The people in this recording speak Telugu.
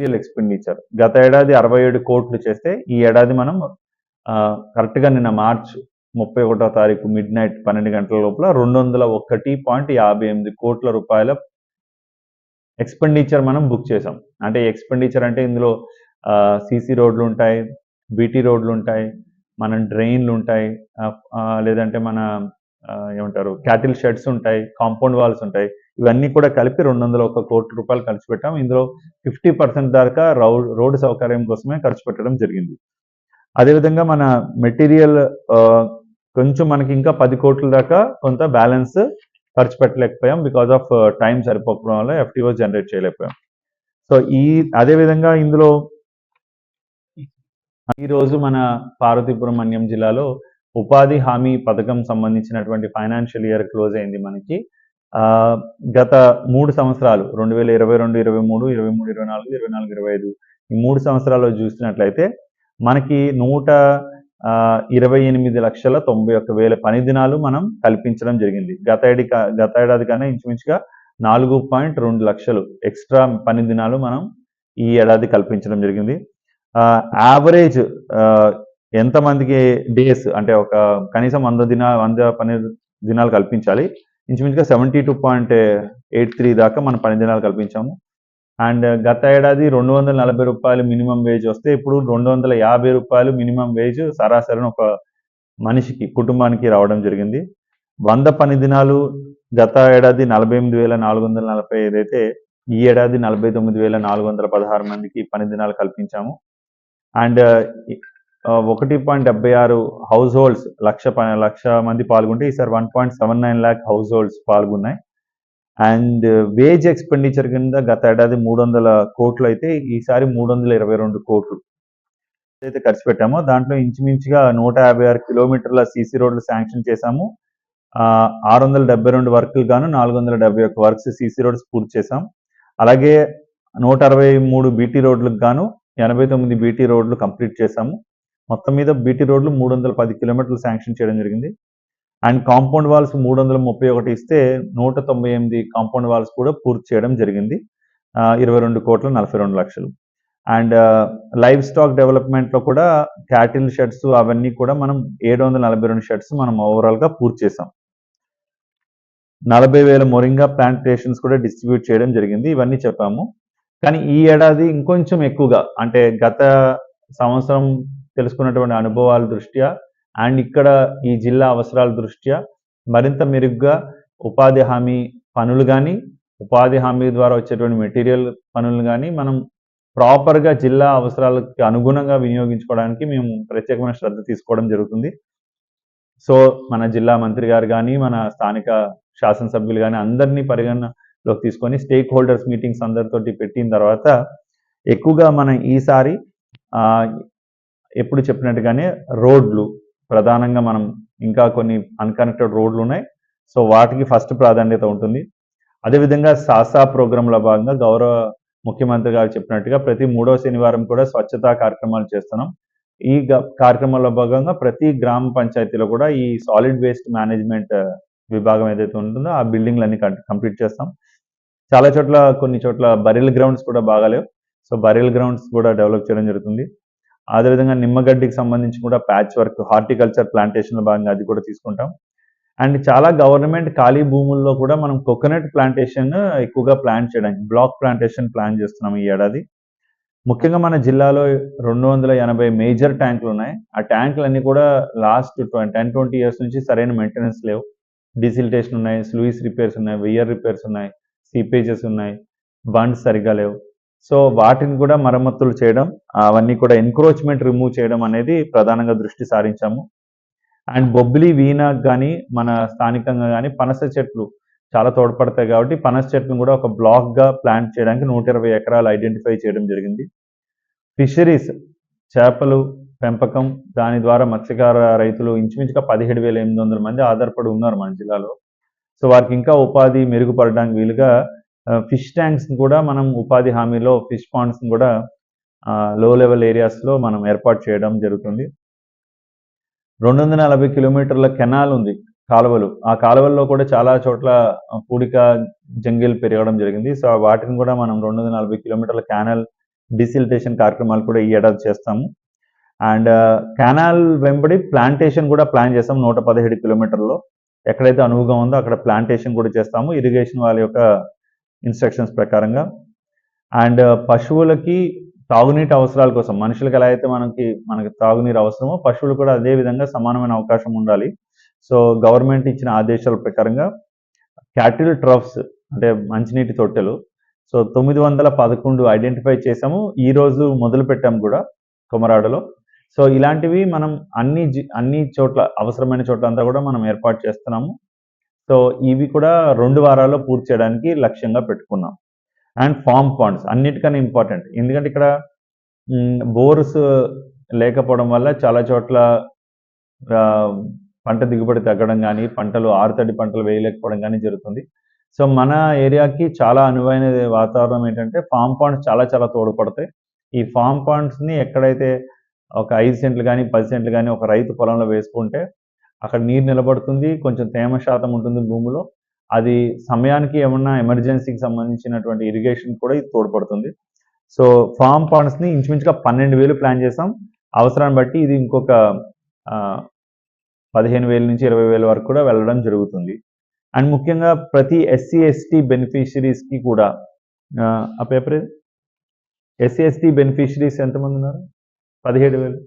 మెటీరియల్ ఎక్స్పెండిచర్ గత ఏడాది 67 కోట్లు చేస్తే ఈ ఏడాది మనం కరెక్ట్గా నిన్న మార్చ్ 31వ తారీఖు మిడ్ నైట్ 12 గంటల లోపల 201.58 కోట్ల రూపాయల ఎక్స్పెండిచర్ మనం బుక్ చేసాం. అంటే ఎక్స్పెండిచర్ అంటే ఇందులో సీసీ రోడ్లు ఉంటాయి, బీటీ రోడ్లు ఉంటాయి, మన డ్రైన్లు ఉంటాయి, లేదంటే మన ఏమంటారు క్యాటిల్ షెడ్స్ ఉంటాయి, కాంపౌండ్ వాల్స్ ఉంటాయి. ఇవన్నీ కూడా కలిపి 201 కోట్ల రూపాయలు ఖర్చు పెట్టాం. ఇందులో 50% దాకా రోడ్డు సౌకర్యం కోసమే ఖర్చు పెట్టడం జరిగింది. అదేవిధంగా మన మెటీరియల్ కొంచెం మనకి ఇంకా 10 కోట్ల దాకా కొంత బ్యాలెన్స్ ఖర్చు పెట్టలేకపోయాం. బికాస్ ఆఫ్ టైం సరిపోకపోవడం వల్ల ఎఫ్టీఓ జనరేట్ చేయలేకపోయాం. సో అదేవిధంగా ఇందులో ఈరోజు మన పార్వతీపురం మన్యం జిల్లాలో ఉపాధి హామీ పథకం సంబంధించినటువంటి ఫైనాన్షియల్ ఇయర్ క్లోజ్ అయింది మనకి. గత 3 సంవత్సరాలు 2022, 23, 23, 24, 24, 25 ఈ 3 సంవత్సరాల్లో చూసినట్లయితే మనకి 128,91,000 పని దినాలు మనం కల్పించడం జరిగింది. గత ఏడాది కన్నా ఇంచుమించుగా 4.2 లక్షలు ఎక్స్ట్రా పని దినాలు మనం ఈ ఏడాది కల్పించడం జరిగింది. యావరేజ్ ఎంతమందికి డేస్ అంటే ఒక కనీసం 100 పని దినాలు కల్పించాలి. ఇంచుమించుగా 72.83 దాకా మన పని దినాలు కల్పించాము. అండ్ గత ఏడాది 240 రూపాయలు మినిమం వేజ్ వస్తే ఇప్పుడు 250 రూపాయలు మినిమం వేజ్ సరాసరి ఒక మనిషికి కుటుంబానికి రావడం జరిగింది. 100 పని దినాలు గత ఏడాది 48,445 అయితే ఈ ఏడాది 49,416 మందికి పని దినాలు కల్పించాము. అండ్ 1.76 హౌస్ హోల్డ్స్ లక్ష మంది పాల్గొంటే ఈసారి 1.79 lakh హౌస్ హోల్డ్స్ పాల్గొన్నాయి. అండ్ వేజ్ ఎక్స్పెండిచర్ కింద గత ఏడాది 300 కోట్లు అయితే ఈసారి 322 కోట్లు అయితే ఖర్చు పెట్టామో దాంట్లో ఇంచుమించుగా 156 కిలోమీటర్ల సీసీ రోడ్లు శాంక్షన్ చేశాము. 672 వర్కులు గాను 471 వర్క్స్ సీసీ రోడ్స్ పూర్తి చేశాం. అలాగే 163 బీటీ రోడ్లకు గాను 89 బీటీ రోడ్లు కంప్లీట్ చేశాము. మొత్తం మీద బీటీ రోడ్లు 310 కిలోమీటర్లు శాంక్షన్ చేయడం జరిగింది. అండ్ కాంపౌండ్ వాల్స్ 331 ఇస్తే 198 కాంపౌండ్ వాల్స్ కూడా పూర్తి చేయడం జరిగింది. 22,42 లక్షలు. అండ్ లైవ్ స్టాక్ డెవలప్మెంట్లో కూడా క్యాటిల్ షెడ్స్ అవన్నీ కూడా మనం 742 షెడ్స్ మనం ఓవరాల్గా పూర్తి చేసాం. 40,000 మొరింగా ప్లాంటేషన్స్ కూడా డిస్ట్రిబ్యూట్ చేయడం జరిగింది. ఇవన్నీ చెప్పాము. కానీ ఈ ఏడాది ఇంకొంచెం ఎక్కువగా అంటే గత సంవత్సరం తెలుసుకున్నటువంటి అనుభవాల దృష్ట్యా అండ్ ఇక్కడ ఈ జిల్లా అవసరాల దృష్ట్యా మరింత మెరుగ్గా ఉపాధి హామీ పనులు కానీ ఉపాధి హామీ ద్వారా వచ్చేటువంటి మెటీరియల్ పనులు కానీ మనం ప్రాపర్గా జిల్లా అవసరాలకు అనుగుణంగా వినియోగించుకోవడానికి మేము ప్రత్యేకమైన శ్రద్ధ తీసుకోవడం జరుగుతుంది. సో మన జిల్లా మంత్రి గారు కానీ మన స్థానిక శాసనసభ్యులు కానీ అందరినీ పరిగణలోకి తీసుకొని స్టేక్ హోల్డర్స్ మీటింగ్స్ అందరితోటి పెట్టిన తర్వాత ఎక్కువగా మనం ఈసారి ఎప్పుడు చెప్పినట్టుగానే రోడ్లు ప్రధానంగా మనం ఇంకా కొన్ని అన్కనెక్టెడ్ రోడ్లు ఉన్నాయి. సో వాటికి ఫస్ట్ ప్రాధాన్యత ఉంటుంది. అదేవిధంగా సాసా ప్రోగ్రాంలో భాగంగా గౌరవ ముఖ్యమంత్రి గారు చెప్పినట్టుగా ప్రతి 3వ శనివారం కూడా స్వచ్ఛతా కార్యక్రమాలు చేస్తున్నాం. ఈ కార్యక్రమాల్లో భాగంగా ప్రతి గ్రామ పంచాయతీలో కూడా ఈ సాలిడ్ వేస్ట్ మేనేజ్మెంట్ విభాగం ఏదైతే ఉంటుందో ఆ బిల్డింగ్లన్నీ కంప్లీట్ చేస్తాం. చాలా చోట్ల కొన్ని చోట్ల బరిల్ గ్రౌండ్స్ కూడా బాగాలేవు. సో బరిల్ గ్రౌండ్స్ కూడా డెవలప్ చేయడం జరుగుతుంది. అదేవిధంగా నిమ్మగడ్డికి సంబంధించి కూడా ప్యాచ్ వర్క్ హార్టికల్చర్ ప్లాంటేషన్లో భాగంగా అది కూడా తీసుకుంటాం. అండ్ చాలా గవర్నమెంట్ ఖాళీ భూముల్లో కూడా మనం కోకోనట్ ప్లాంటేషన్ ఎక్కువగా ప్లాన్ చేయడానికి బ్లాక్ ప్లాంటేషన్ ప్లాన్ చేస్తున్నాం ఈ ఏడాది. ముఖ్యంగా మన జిల్లాలో 280 మేజర్ ట్యాంకులు ఉన్నాయి. ఆ ట్యాంకులన్నీ కూడా లాస్ట్ 10-20 ఇయర్స్ నుంచి సరైన మెయింటెనెన్స్ లేవు. డిసిల్టేషన్ ఉన్నాయి, స్లూయిస్ రిపేర్స్ ఉన్నాయి, వెయ్యర్ రిపేర్స్ ఉన్నాయి, సీపేజెస్ ఉన్నాయి, బండ్స్ సరిగా లేవు. సో వాటిని కూడా మరమ్మతులు చేయడం, అవన్నీ కూడా ఎన్క్రోచ్మెంట్ రిమూవ్ చేయడం అనేది ప్రధానంగా దృష్టి సారించాము. అండ్ బొబ్బిలి వీణ కానీ మన స్థానికంగా కానీ పనస చెట్లు చాలా తోడ్పడతాయి కాబట్టి పనస చెట్లను కూడా ఒక బ్లాక్గా ప్లాంట్ చేయడానికి 120 ఎకరాలు ఐడెంటిఫై చేయడం జరిగింది. ఫిషరీస్ చేపలు పెంపకం దాని ద్వారా మత్స్యకార రైతులు ఇంచుమించుగా 17,800 మంది ఆధారపడి ఉన్నారు మన జిల్లాలో. సో వారికి ఇంకా ఉపాధి మెరుగుపడడానికి వీలుగా ఫిష్ ట్యాంక్స్ కూడా మనం ఉపాధి హామీలో ఫిష్ పాండ్స్ కూడా లో లెవెల్ ఏరియాస్లో మనం ఏర్పాటు చేయడం జరుగుతుంది. 240 కిలోమీటర్ల కెనాల్ ఉంది, కాలువలు. ఆ కాలువల్లో కూడా చాలా చోట్ల పూడిక జంగిల్ పెరగడం జరిగింది. సో వాటిని కూడా మనం 240 కిలోమీటర్ల కెనాల్ డిసిల్టేషన్ కార్యక్రమాలు కూడా ఈ ఏడాది చేస్తాము. అండ్ కెనాల్ వెంబడి ప్లాంటేషన్ కూడా ప్లాన్ చేస్తాం 117 కిలోమీటర్లో. ఎక్కడైతే అనువుగా ఉందో అక్కడ ప్లాంటేషన్ కూడా చేస్తాము ఇరిగేషన్ వాళ్ళ యొక్క ఇన్స్ట్రక్షన్స్ ప్రకారంగా. అండ్ పశువులకి తాగునీటి అవసరాల కోసం మనుషులకు ఎలా అయితే మనకి తాగునీరు అవసరమో పశువులు కూడా అదే విధంగా సమానమైన అవకాశం ఉండాలి. సో గవర్నమెంట్ ఇచ్చిన ఆదేశాల ప్రకారంగా క్యాటిల్ ట్రఫ్స్ అంటే మంచినీటి తొట్టెలు సో 911 ఐడెంటిఫై చేసాము. ఈరోజు మొదలు పెట్టాము కూడా కొమరాడలో. సో ఇలాంటివి మనం అన్ని చోట్ల అవసరమైన చోట్ల అంతా కూడా మనం ఏర్పాటు చేస్తున్నాము. సో ఇవి కూడా 2 వారాల్లో పూర్తి చేయడానికి లక్ష్యంగా పెట్టుకున్నాం. అండ్ ఫార్మ్ పాండ్స్ అన్నిటికన్నా ఇంపార్టెంట్. ఎందుకంటే ఇక్కడ బోర్స్ లేకపోవడం వల్ల చాలా చోట్ల పంట దిగుబడి తగ్గడం కానీ పంటలు ఆరుతడి పంటలు వేయలేకపోవడం కానీ జరుగుతుంది. సో మన ఏరియాకి చాలా అనువైన వాతావరణం ఏంటంటే ఫార్మ్ పాండ్స్ చాలా చాలా తోడ్పడతాయి. ఈ ఫార్మ్ పాండ్స్ని ఎక్కడైతే ఒక 5 సెంట్లు కానీ 10 సెంట్లు కానీ ఒక రైతు పొలంలో వేసుకుంటే అక్కడ నీరు నిలబడుతుంది, కొంచెం తేమ శాతం ఉంటుంది భూమిలో. అది సమయానికి ఏమన్నా ఎమర్జెన్సీకి సంబంధించినటువంటి ఇరిగేషన్ కూడా ఇది తోడ్పడుతుంది. సో ఫార్మ్ పాండ్స్ని ఇంచుమించుగా 12,000 ప్లాన్ చేసాం. అవసరాన్ని బట్టి ఇది ఇంకొక 15,000 నుంచి 20,000 వరకు కూడా వెళ్ళడం జరుగుతుంది. అండ్ ముఖ్యంగా ప్రతి ఎస్సీ ఎస్టీ బెనిఫిషరీస్కి కూడా ఆ పేపర్ ఎస్సీ ఎస్టీ బెనిఫిషరీస్ ఎంతమంది ఉన్నారు? 17,000.